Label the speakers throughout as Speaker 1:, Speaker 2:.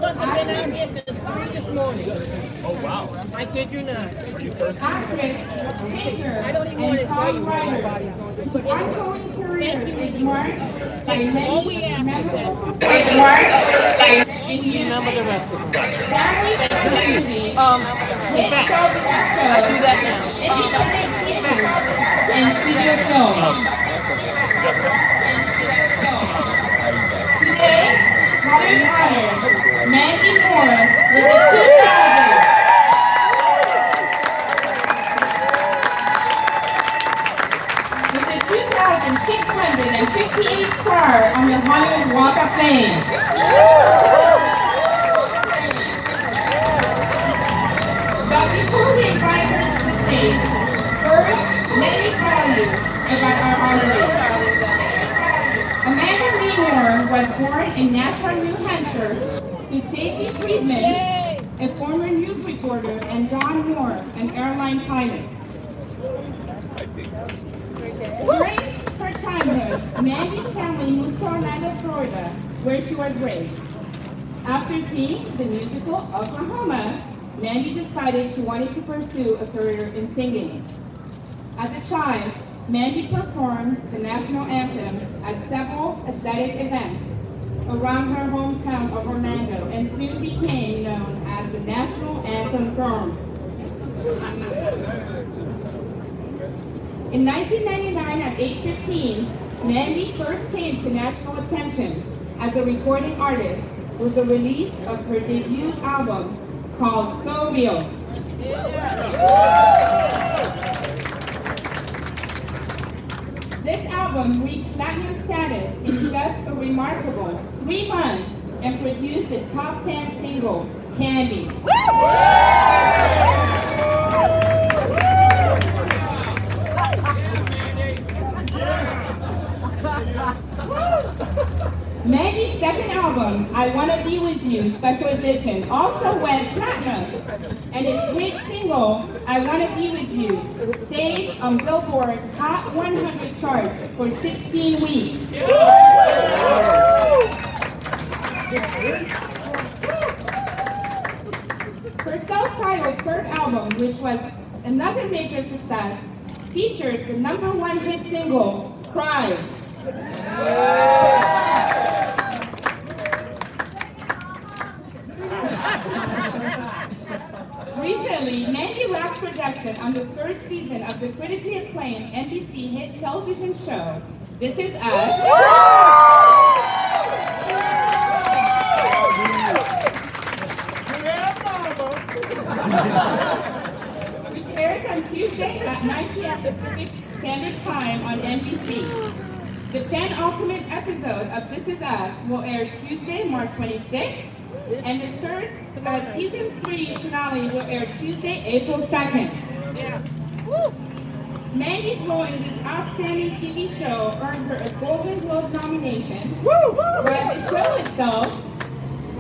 Speaker 1: I've been out here since 3 this morning. Oh, wow. I kid you not.
Speaker 2: Actress, singer,
Speaker 1: I don't even
Speaker 2: and
Speaker 1: want to tell you what
Speaker 2: songwriter.
Speaker 1: everybody's on.
Speaker 2: Her ongoing career is marked by
Speaker 1: All
Speaker 2: many
Speaker 1: we ask is
Speaker 2: memorable
Speaker 1: and you number the rest of them.
Speaker 2: family festivities, hit
Speaker 1: back.
Speaker 2: television
Speaker 1: I do
Speaker 2: shows,
Speaker 1: that now.
Speaker 2: independent features, and studio films. Today, Hollywood honors Mandy Moore with the 2,658 star on the Hollywood Walk of Fame. But before we invite her to the stage, first, let me tell you about our honoree. Amanda Lee Moore was born in Nashua, New Hampshire, to Stacy Friedman, a former news reporter, and Don Moore, an airline pilot. During her childhood, Mandy's family moved to Orlando, Florida, where she was raised. After seeing the musical Oklahoma, Mandy decided she wanted to pursue a career in singing. As a child, Mandy performed the national anthem at several athletic events around her hometown of Orlando and soon became known as the National Anthem Girl. In 1999, at age 15, Mandy first came to national attention as a recording artist with the release of her debut album called So Real. This album reached platinum status in just a remarkable 3 months and produced a top 10 single, Candy. Mandy's second album, I Wanna Be With You, Special Edition, also went platinum, and its hit single, I Wanna Be With You, stayed on Billboard Hot 100 chart for 16 weeks. Her self-titled third album, which was another major success, featured the #1 hit single, Cry. Recently, Mandy wrapped production on the third season of the critically acclaimed NBC hit television show, This Is Us, which airs on Tuesday at 9 p.m. Pacific Standard Time on NBC. The penultimate episode of This Is Us will air Tuesday, March 26th, and the third season 3 finale will air Tuesday, April 2nd. Yeah. Mandy's role in this outstanding TV show earned her a Golden Globe nomination, while the show itself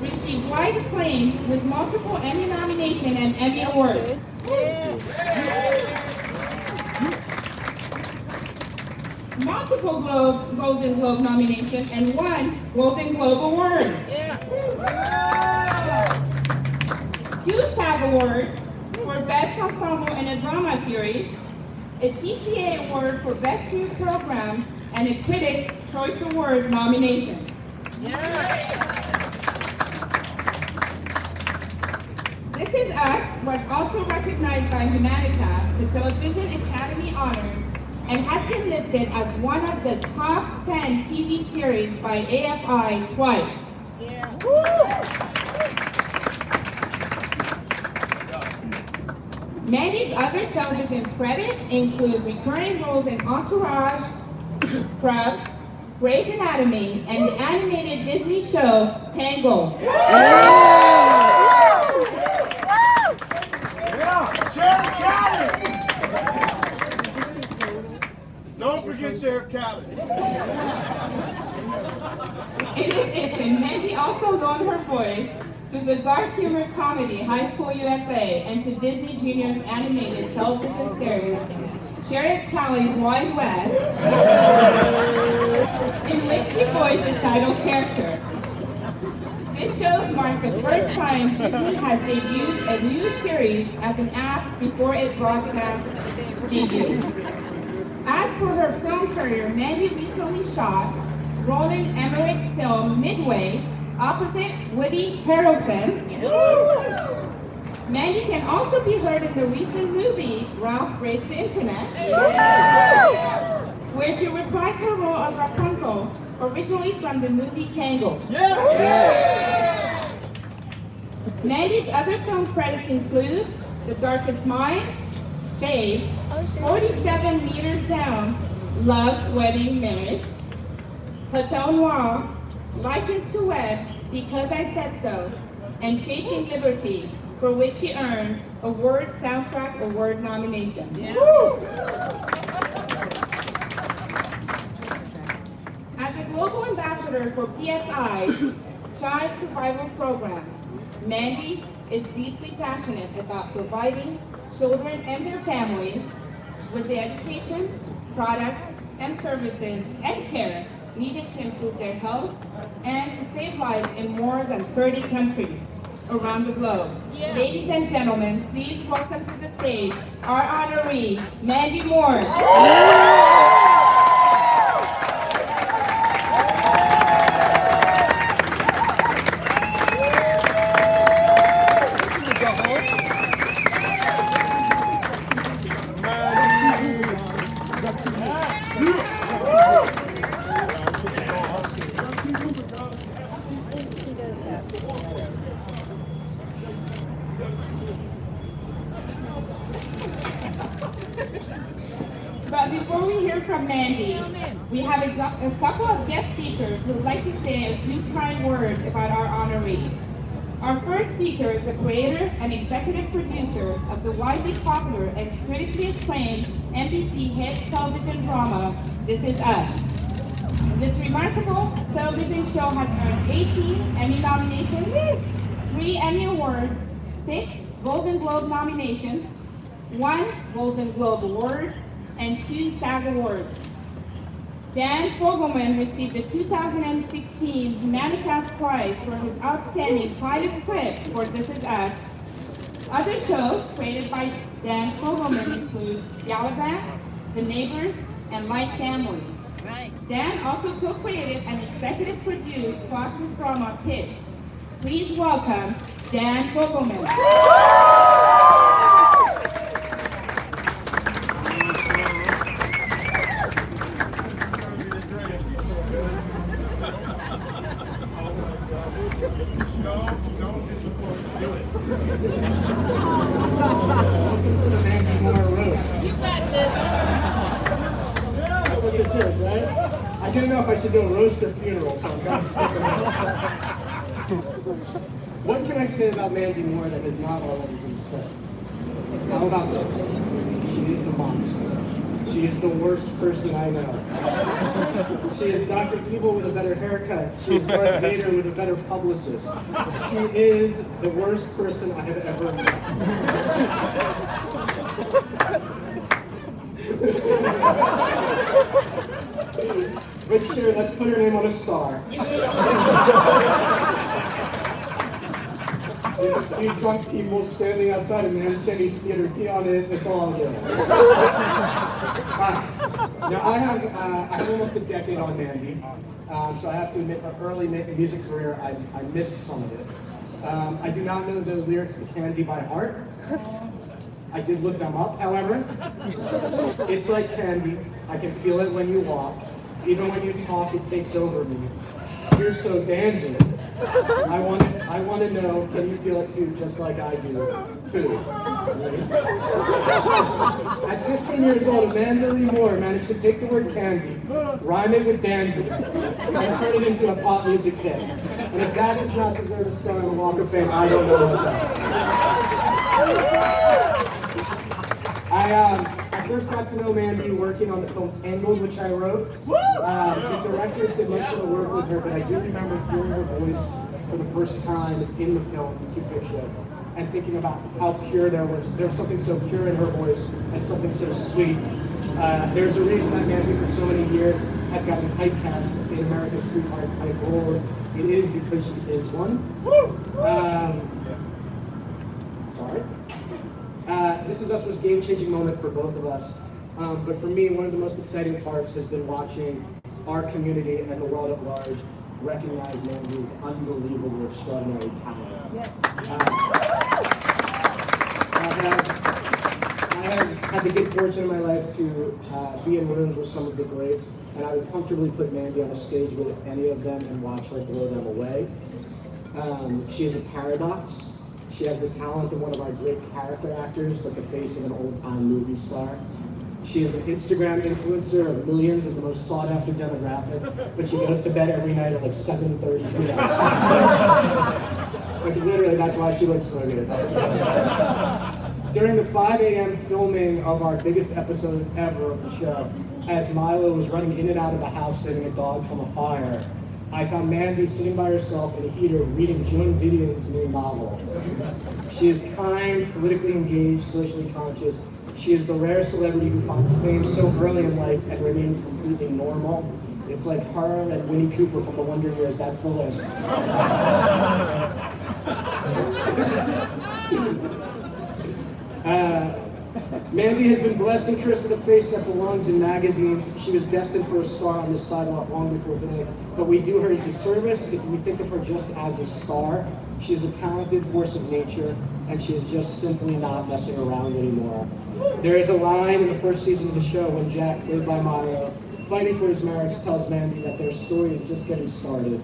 Speaker 2: received wide acclaim with multiple Emmy nominations and Emmy awards. Multiple Golden Globe nominations and 1 Golden Globe Award. 2 SAG Awards for Best Ensemble in a Drama Series, a TCA Award for Best New Program, and a Critics' Choice Award nomination. This Is Us was also recognized by Humanitas, the Television Academy Honors, and has been listed as one of the top 10 TV series by AFI twice. Mandy's other television credits include recurring roles in Entourage, Scrubs, Grey's Anatomy, and the animated Disney show Tangled.
Speaker 3: Don't forget Sheriff Callie.
Speaker 2: In addition, Mandy also loaned her voice to the dark humor comedy High School USA and to Disney Junior's animated television series Sheriff Callie's Wild West, in which she voiced the title character. This shows mark the first time Disney has debuted a new series as an app before it broadcast debut. As for her film career, Mandy recently shot Roland Emmerich's film Midway opposite Woody Harrelson. Mandy can also be heard in the recent movie Ralph Breaks the Internet, where she reprised her role of Rapunzel, originally from the movie Tangled. Mandy's other film credits include The Darkest Minds, Saved, 47 Meters Down, Love, Wedding, Marriage, Hotel Noir, License to Wed, Because I Said So, and Chasing Liberty, for which she earned a Word Soundtrack Award nomination. As a global ambassador for PSI's Child Survival Programs, Mandy is deeply passionate about providing children and their families with the education, products, and services and care needed to improve their health and to save lives in more than 30 countries around the globe. Ladies and gentlemen, please welcome to the stage our honoree, Mandy Moore. But before we hear from Mandy, we have a couple of guest speakers who would like to say a few kind words about our honorees. Our first speaker is the creator and executive producer of the widely popular and critically acclaimed NBC hit television drama, This Is Us. This remarkable television show has earned 18 Emmy nominations, 3 Emmy Awards, 6 Golden Globe nominations, 1 Golden Globe Award, and 2 SAG Awards. Dan Fogelman received the 2016 Humanitas Prize for his outstanding pilot script for This Is Us. Other shows created by Dan Fogelman include Gallivant, The Neighbors, and Like Family. Dan also co-created and executive produced Fox's drama Pitch. Please welcome Dan Fogelman.
Speaker 4: Welcome to the Mandy Moore roast.
Speaker 1: You got this.
Speaker 4: That's what this is, right? I didn't know if I should do a roast or funeral, so I'm trying to pick them out. What can I say about Mandy Moore that has not already been said? How about this? She is a monster. She is the worst person I know. She is Dr. Evil with a better haircut. She is Darth Vader with a better publicist. She is the worst person I have ever met. But sure, let's put her name on a star. There's a few drunk people standing outside of Man City's theater, pee on it, it's all good. Now I have almost a decade on Mandy, so I have to admit, my early music career, I missed some of it. I do not know the lyrics to Candy by heart. I did look them up, however. It's like candy, I can feel it when you walk. Even when you talk, it takes over me. You're so dandy. I want to know, can you feel it too, just like I do? Who? At 15 years old, Amanda Lee Moore managed to take the word candy, rhyme it with dandy, and turn it into a pop music hit. And if that does not deserve a star on the Walk of Fame, I don't know what does. I first got to know Mandy working on the film Tangled, which I wrote. The directors did most of the work with her, but I do remember hearing her voice for the first time in the film, To Picture, and thinking about how pure there was something so pure in her voice and something so sweet. There's a reason that Mandy for so many years has gotten typecast in America's Sweetheart type roles, It is because she is one. Sorry. This Is Us was a game-changing moment for both of us. But for me, one of the most exciting parts has been watching our community and the world at large recognize Mandy's unbelievable, extraordinary talent.
Speaker 5: Yes.
Speaker 4: I have had the good fortune in my life to be in rooms with some of the greats, and I would comfortably put Mandy on a stage with any of them and watch her blow them away. She is a paradox. She has the talent of one of our great character actors, but the face of an old-time movie star. She is an Instagram influencer of millions of the most sought-after demographic, but she goes to bed every night at like 7:30 p.m. Like, literally, that's why she looks so good. During the 5 a.m. filming of our biggest episode ever of the show, as Milo was running in and out of the house saving a dog from a fire, I found Mandy sitting by herself in a heater reading Joan Didion's new novel. She is kind, politically engaged, socially conscious. She is the rare celebrity who finds fame so early in life and remains completely normal. It's like her and Winnie Cooper from the Wonder Years, that's the list. Mandy has been blessed and cursed with a face that belongs in magazines. She was destined for a star on this sidewalk long before today, but we do her a disservice if we think of her just as a star. She is a talented force of nature, and she is just simply not messing around anymore. There is a line in the first season of the show when Jack, played by Milo, fighting for his marriage, tells Mandy that their story is just getting started.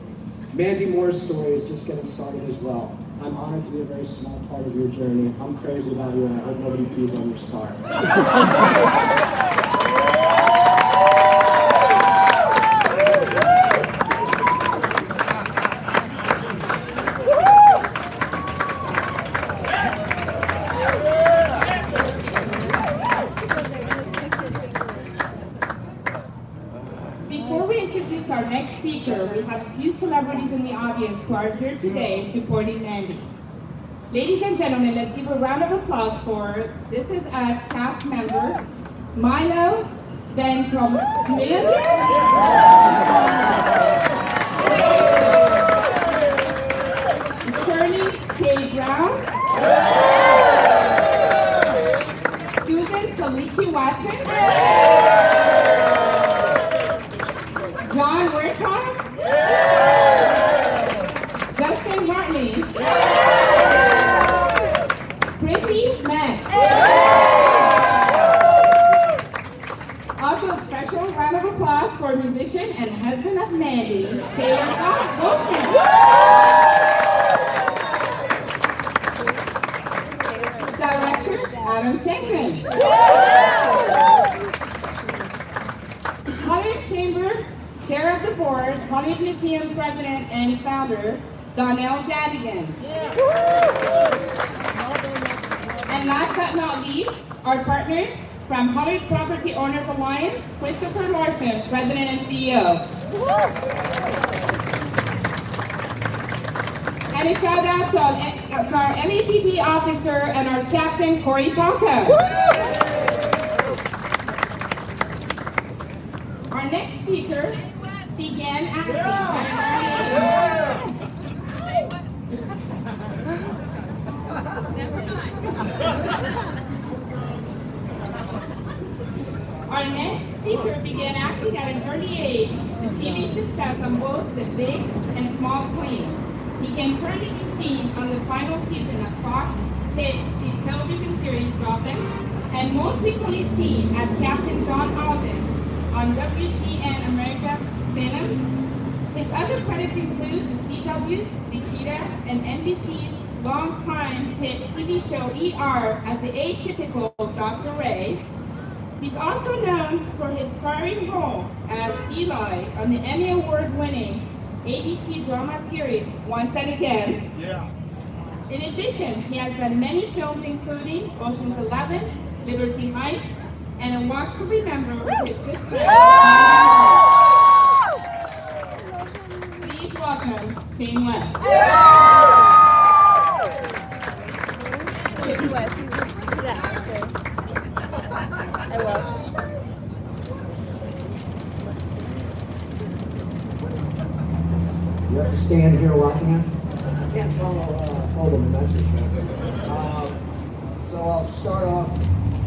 Speaker 4: Mandy Moore's story is just getting started as well. I'm honored to be a very small part of your journey. I'm crazy about you, and I hope nobody pees on your star.
Speaker 2: Before we introduce our next speaker, we have a few celebrities in the audience who are here today supporting Mandy. Ladies and gentlemen, let's give a round of applause for This Is Us cast member, Milo Benjamin, Attorney Kay Brown, Susan Felici Watson, John Werthoff, Justin Martin, Chrissy Mann. Also a special round of applause for musician and husband of Mandy, Erik. Director Adam Shankman. Hollywood Chamber Chair of the Board, Hollywood Museum President and Founder, Donnell Dadigan. And last but not least, our partners from Hollywood Property Owners Alliance, Christopher Larson, President and CEO. And a shout out to our LAPD officer and our captain, Corey Palka. Our next speaker began acting at an early age, achieving success on both the big and small screen. He can currently be seen on the final season of Fox hit television series Gotham, and most recently seen as Captain John Alden on WGN America's Salem. His other credits include the CW's Nikita and NBC's longtime hit TV show ER as the atypical Dr. Ray. He's also known for his starring role as Eli on the Emmy Award-winning ABC drama series Once and Again.
Speaker 3: Yeah.
Speaker 2: In addition, he has done many films including Ocean's 11, Liberty Heights, and A Walk to Remember with his good friend. Please welcome Shane West.
Speaker 5: I will.
Speaker 4: You have to stand Fogelman, that's for sure. So I'll start off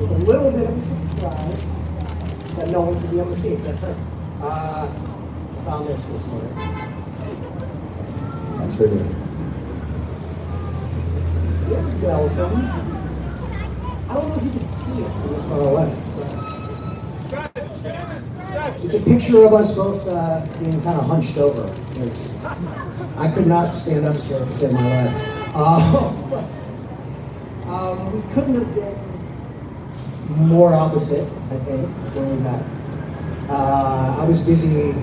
Speaker 4: with a little bit of a surprise that no one's going to be able to see except her. I found this morning. That's her name. Welcome. I don't know if you can see it from this far away. It's a picture of us both being kind of hunched over. I could not stand up straight to save my life. We couldn't have been more opposite, I think, when we met. I was busy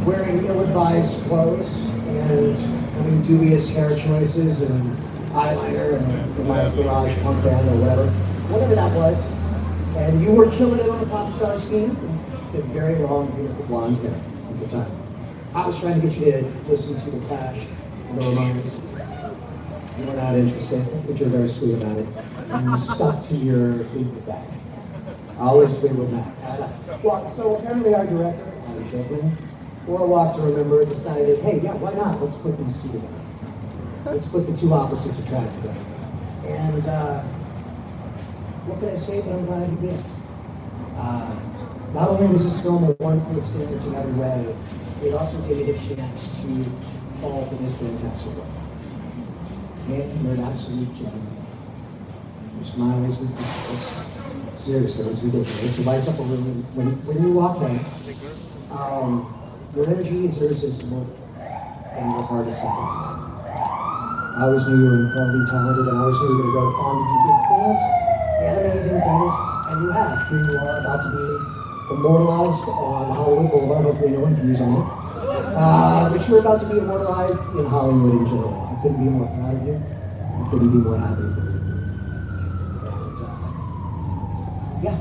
Speaker 4: wearing ill-advised clothes and having dubious hair choices and eyeliner and my garage punk band or whatever that was. And you were killing it on the pop star scene. You had very long, beautiful blonde hair at the time. I was trying to get you to listen to the Clash and the Ramones. You were not interested, but you're very sweet about it. And you stuck to your Fleetwood Mac. Always Fleetwood Mac. Well, so apparently our director, for a Walk to Remember, decided, hey, yeah, why not? Let's put these two together. Let's put the two opposites attract together. And what can I say, but I'm glad he did. Not only was this film a wonderful experience in every way, it also gave me the chance to fall for this fantastic work. You're an absolute gem. Your smile is ridiculous. Seriously, it's ridiculous. It lights up a room. When you walk in, your energy is irresistible and your heart is second. I always knew you were incredibly talented, and I always knew you were going to go on to do big things and amazing things, and you have. Here you are, about to be immortalized on Hollywood Boulevard. Hopefully no one views on it. But you're about to be immortalized in Hollywood in general. I couldn't be more proud of you. I couldn't be more happy for you. And, yeah,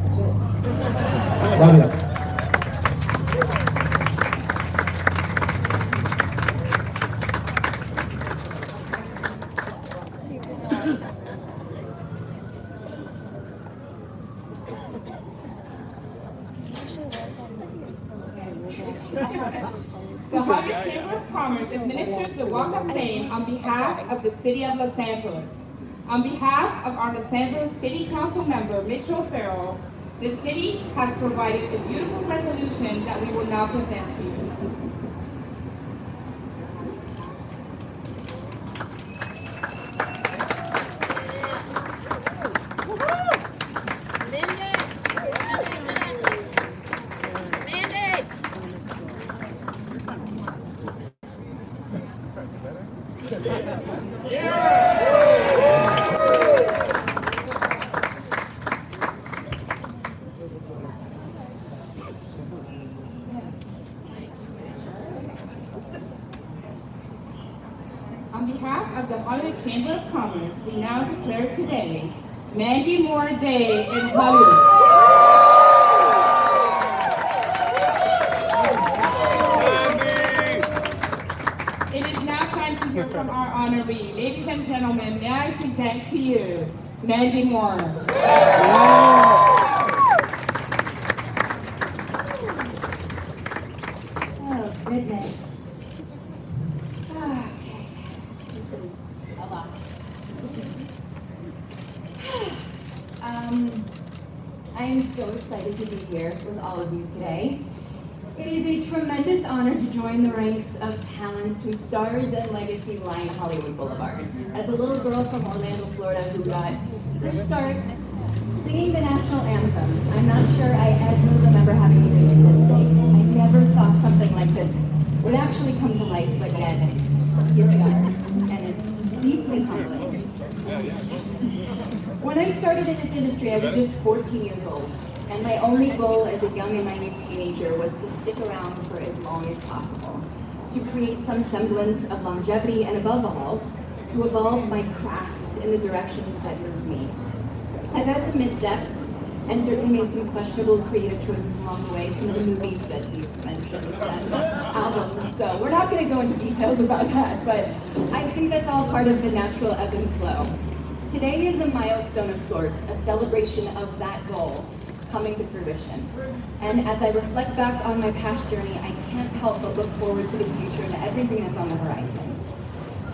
Speaker 4: that's it. Love you.
Speaker 2: The Hollywood Chamber of Commerce administers the Walk of Fame on behalf of the City of Los Angeles. On behalf of our Los Angeles City Council member, Mitchell Farrell, the city has provided a beautiful resolution that we will now present to you. On behalf of the Hollywood Chamber of Commerce, we now declare today Mandy Moore Day in Hollywood. It is now time to hear from our honoree. Ladies and gentlemen, may I present to you Mandy Moore.
Speaker 6: Oh, goodness. Okay. This is a lot. I am so excited to be here with all of you today. It is a tremendous honor to join the ranks of talents whose stars and legacy line Hollywood Boulevard. As a little girl from Orlando, Florida, who got her start singing the national anthem, I'm not sure I ever remember having dreams this big. I never thought something like this would actually come to life, but yet, here we are, and it's deeply humbling. When I started in this industry, I was just 14 years old. And my only goal as a young and naive teenager was to stick around for as long as possible, to create some semblance of longevity, and above all, to evolve my craft in the directions that moved me. I've had some missteps, and certainly made some questionable creative choices along the way, some of the movies that you've mentioned and albums, so we're not going to go into details about that, but I think that's all part of the natural ebb and flow. Today is a milestone of sorts, a celebration of that goal coming to fruition. And as I reflect back on my past journey, I can't help but look forward to the future and everything that's on the horizon.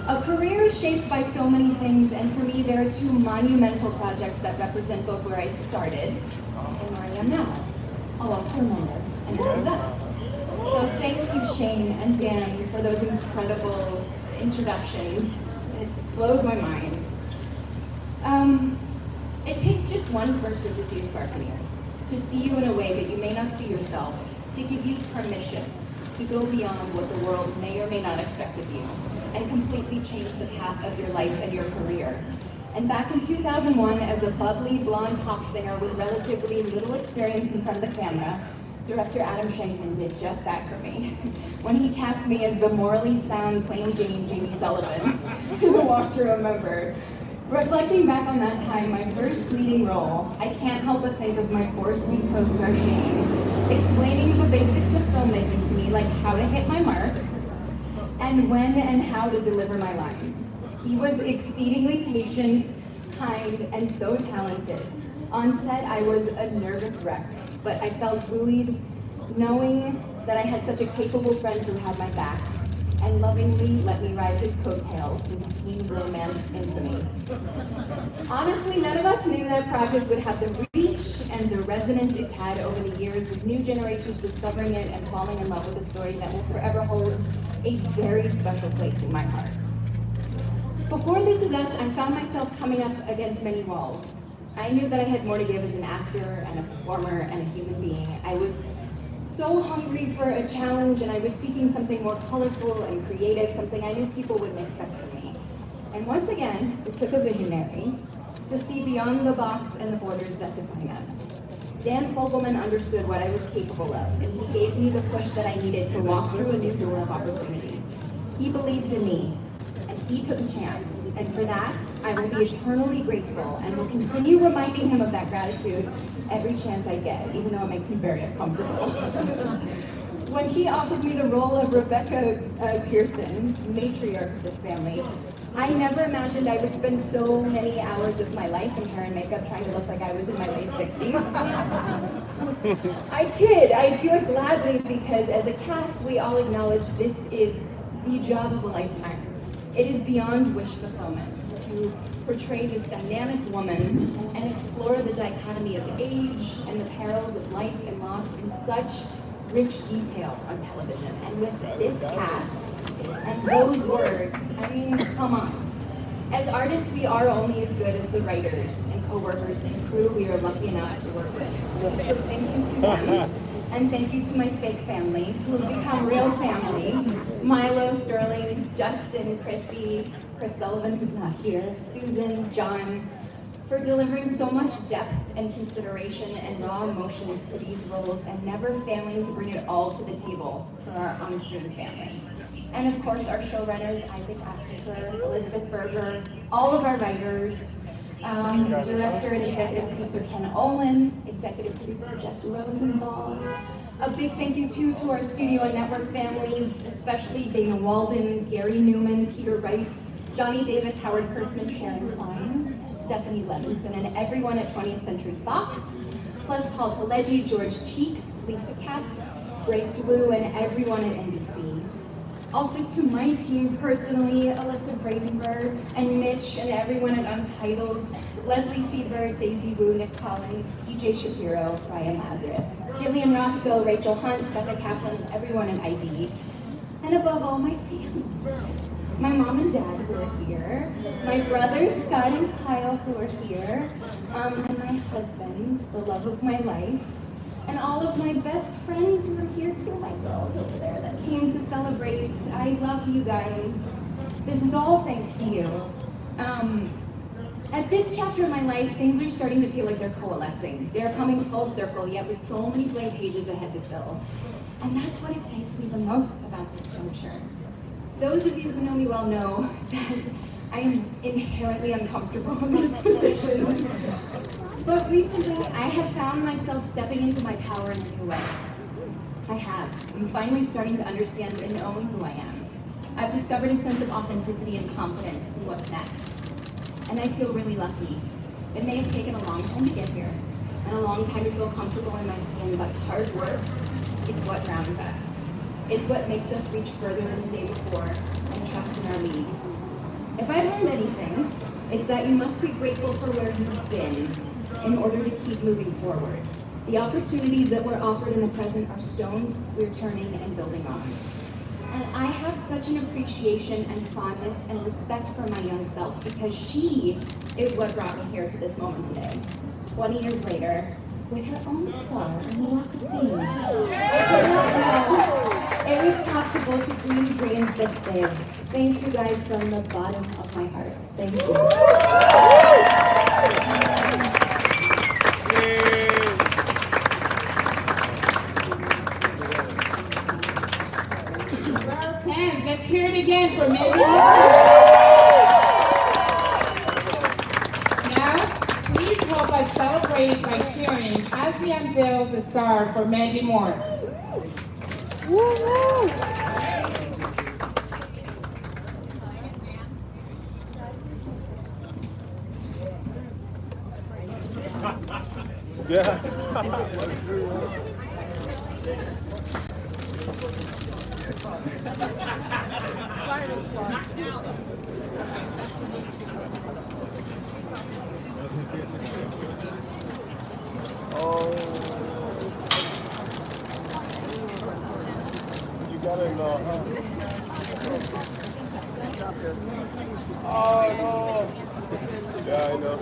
Speaker 6: A career is shaped by so many things, and for me, there are two monumental projects that represent both where I started and where I am now. A lot to remember, and this is us. So thank you, Shane and Dan, for those incredible introductions. It blows my mind. It takes just one person to see a spark in you, to see you in a way that you may not see yourself, to give you permission to go beyond what the world may or may not expect of you, and completely change the path of your life and your career. And back in 2001, as a bubbly blonde pop singer with relatively little experience in front of the camera, director Adam Shankman did just that for me, when he cast me as the morally sound, plain Jane Jamie Sullivan, in The Walk to Remember. Reflecting back on that time, my first leading role, I can't help but think of my poor sweet co-star Shane, explaining the basics of filmmaking to me, like how to hit my mark, and when and how to deliver my lines. He was exceedingly patient, kind, and so talented. On set, I was a nervous wreck, but I felt buoyed knowing that I had such a capable friend who had my back, and lovingly let me ride his coattails into teen romance infamy. Honestly, none of us knew that project would have the reach and the resonance it's had over the years, with new generations discovering it and falling in love with a story that will forever hold a very special place in my heart. Before This Is Us, I found myself coming up against many walls. I knew that I had more to give as an actor and a performer and a human being. I was so hungry for a challenge, and I was seeking something more colorful and creative, something I knew people wouldn't expect from me. And once again, it took a visionary to see beyond the box and the borders that define us. Dan Fogelman understood what I was capable of, and he gave me the push that I needed to walk through a new door of opportunity. He believed in me, and he took a chance. And for that, I will be eternally grateful and will continue reminding him of that gratitude every chance I get, even though it makes me very uncomfortable. When he offered me the role of Rebecca Pearson, matriarch of this family, I never imagined I would spend so many hours of my life in hair and makeup trying to look like I was in my late 60s. I do it gladly, because as a cast, we all acknowledge this is the job of a lifetime. It is beyond wish fulfillment to portray this dynamic woman and explore the dichotomy of age and the perils of life and loss in such rich detail on television. And with this cast and those words, I mean, come on. As artists, we are only as good as the writers and co-workers and crew we are lucky enough to work with. So thank you to them. And thank you to my fake family, who have become real family. Milo, Sterling, Justin, Chrissy, Chris Sullivan, who's not here, Susan, John, for delivering so much depth and consideration and raw emotions to these roles, and never failing to bring it all to the table for our on-screen family. And of course, our showrunners, Isaac Apteker, Elizabeth Berger, all of our writers, director and executive producer Ken Olin, executive producer Jess Rosenthal. A big thank you too to our studio and network families, especially Dana Walden, Gary Newman, Peter Rice, Johnny Davis, Howard Kurtzman, Sharon Klein, Stephanie Levinson, and everyone at 20th Century Fox, plus Paul Taleji, George Cheeks, Lisa Katz, Grace Wu, and everyone at NBC. Also to my team personally, Alyssa Bradenberg and Mitch and everyone at Untitled, Leslie Seabird, Daisy Wu, Nick Collins, PJ Shapiro, Ryan Lazarus, Jillian Roscoe, Rachel Hunt, Becca Kaplan, everyone at ID. And above all, my family. My mom and dad who are here, my brothers Scott and Kyle who are here, and my husband, the love of my life, and all of my best friends who are here too, my girls over there that came to celebrate. I love you guys. This is all thanks to you. At this chapter of my life, things are starting to feel like they're coalescing. They're coming full circle, yet with so many blank pages ahead to fill. And that's what excites me the most about this juncture. Those of you who know me well know that I am inherently uncomfortable in this position. But recently, I have found myself stepping into my power in a new way. I have. I'm finally starting to understand and own who I am. I've discovered a sense of authenticity and confidence in what's next. And I feel really lucky. It may have taken a long time to get here, and a long time to feel comfortable in my skin, but hard work is what grounds us. It's what makes us reach further than the day before and trust in our lead. If I've learned anything, it's that you must be grateful for where you've been in order to keep moving forward. The opportunities that we're offered in the present are stones we're turning and building on. And I have such an appreciation and fondness and respect for my young self because she is what brought me here to this moment today. 20 years later, with her own star on the Walk of Fame. I did not know it was possible to dream dreams this big. Thank you guys from the bottom of my heart. Thank you.
Speaker 2: Hands, let's hear it again for Mandy. Now, please help us celebrate by cheering as we unveil the star for Mandy Moore.
Speaker 3: Yeah. You gotta know, huh? Oh no. Yeah, I know.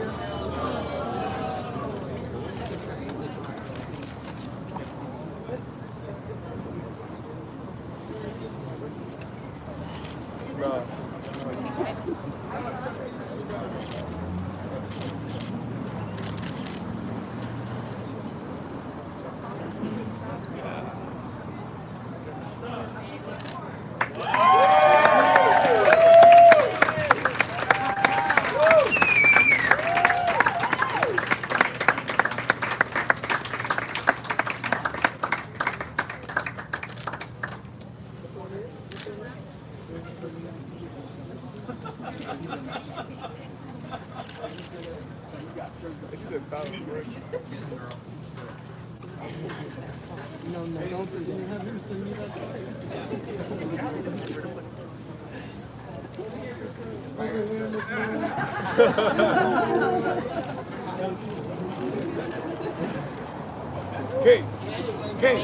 Speaker 3: No.
Speaker 5: No, don't forget.
Speaker 3: Okay. Okay.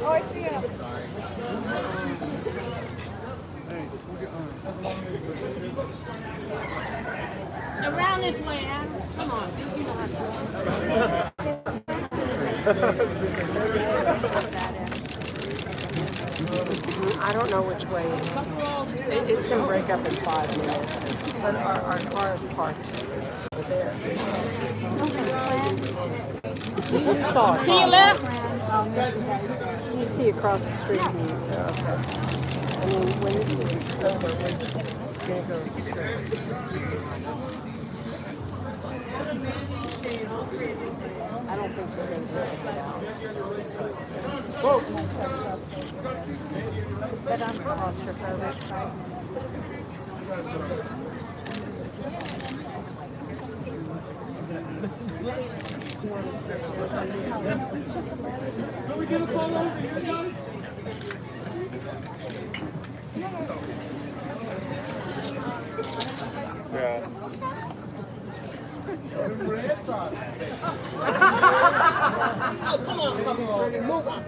Speaker 5: Oh, I see him.
Speaker 1: Around this way, Adam. Come on. You know how
Speaker 5: I don't know which way it is. It's going to break up in 5 minutes. But our car is parked there. You saw it.
Speaker 1: to your left.
Speaker 5: You see across the street. Okay. And then when this is over, we're going to go straight. I don't think we're going to get it out. But I'm claustrophobic.
Speaker 3: Can we get a photo over here, guys? Yeah.
Speaker 1: Oh, come on, move on.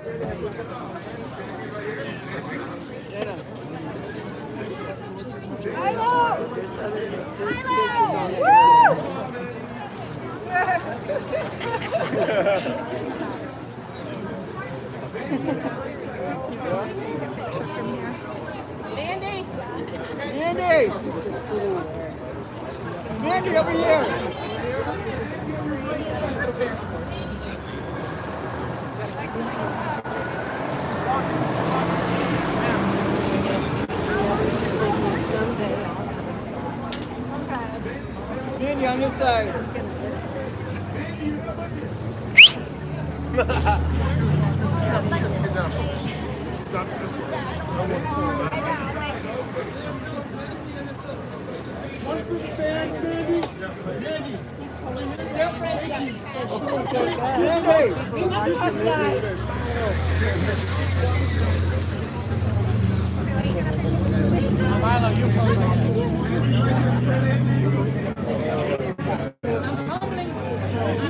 Speaker 5: There's other pictures on there.
Speaker 1: Mandy!
Speaker 7: Mandy! Mandy, over here! Mandy, on this side.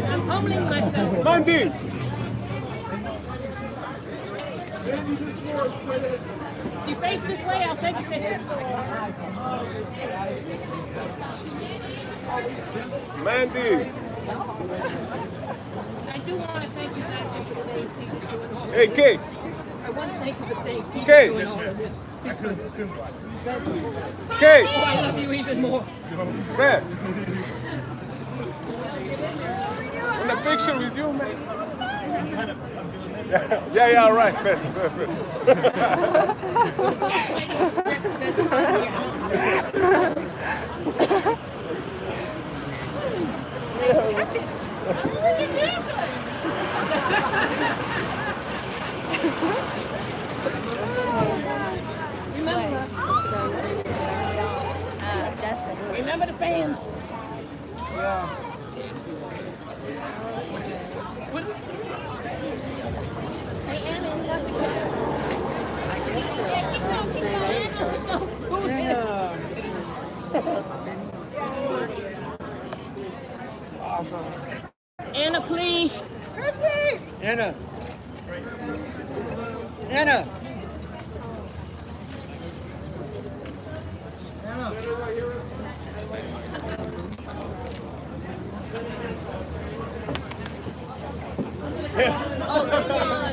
Speaker 1: I'm humbling myself.
Speaker 3: Mandy!
Speaker 1: If you face this way, I'll take a picture.
Speaker 3: Mandy!
Speaker 1: I do want to thank you guys for staying secret.
Speaker 3: Hey, Kate!
Speaker 1: I want to thank you for staying secret
Speaker 3: Okay.
Speaker 1: doing all of this.
Speaker 3: Kate!
Speaker 1: Oh, I love you even more.
Speaker 3: Man! In the picture with you, man. Yeah, all right. Fair.
Speaker 1: Remember the fans. Hey, Anna, we got the Anna, please.
Speaker 7: Anna. Anna.
Speaker 1: Oh, come on.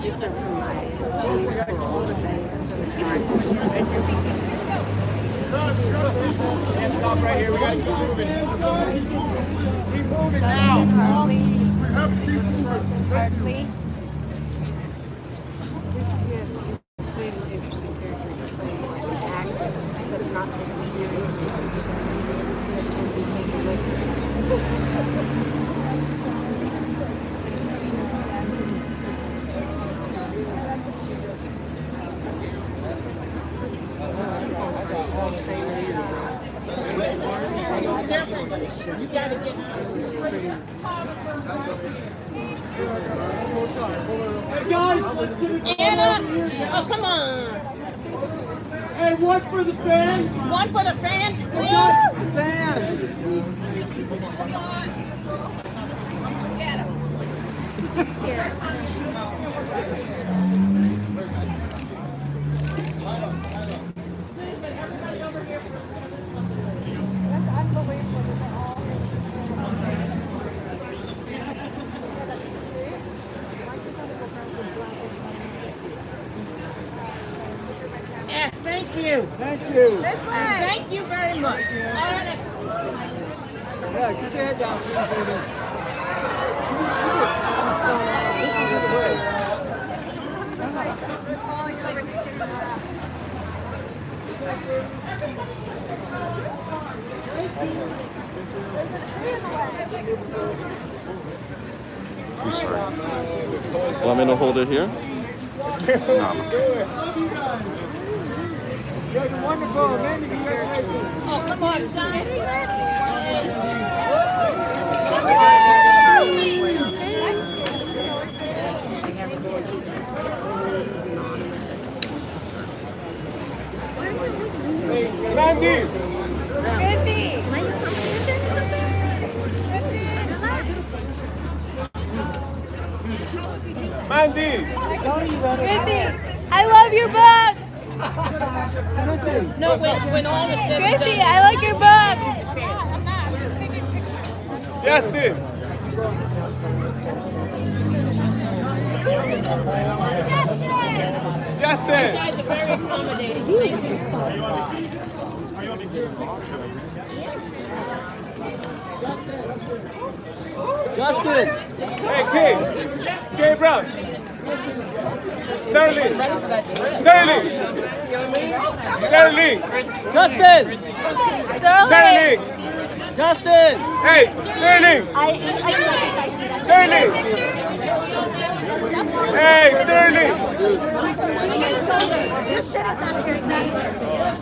Speaker 5: Different from my jeans for all the things.
Speaker 3: Stop right here. We got to keep moving. Keep moving now. We have to keep moving.
Speaker 5: Hardly. Played an interesting character to play an actor that's not taken seriously.
Speaker 1: You gotta get
Speaker 3: Hey, guys, let's get it.
Speaker 1: Anna! Oh, come on!
Speaker 3: Hey, one for the fans.
Speaker 1: One for the fans, please!
Speaker 7: Fans.
Speaker 1: Yeah, thank you.
Speaker 7: Thank you.
Speaker 1: This way. Thank you very much. All right.
Speaker 7: Yeah, get your head down, please, baby.
Speaker 8: Want me to hold it here?
Speaker 7: You guys are wonderful. Mandy, congratulations.
Speaker 1: Oh, come on, Johnny.
Speaker 3: Mandy.
Speaker 8: Busy. Are you competition or something? That's it. Relax.
Speaker 3: Mandy.
Speaker 8: Busy. I love your book.
Speaker 1: No, when all is said and
Speaker 8: Busy.
Speaker 1: done.
Speaker 8: I like your book.
Speaker 3: Justin. Justin.
Speaker 1: You guys are very accommodating. Thank you.
Speaker 7: Justin.
Speaker 3: Hey, Kay Brown. Sterling.
Speaker 7: Justin.
Speaker 3: Sterling.
Speaker 7: Justin.
Speaker 3: Hey, Sterling. Sterling. Hey, Sterling.
Speaker 8: Your shit is not very nice.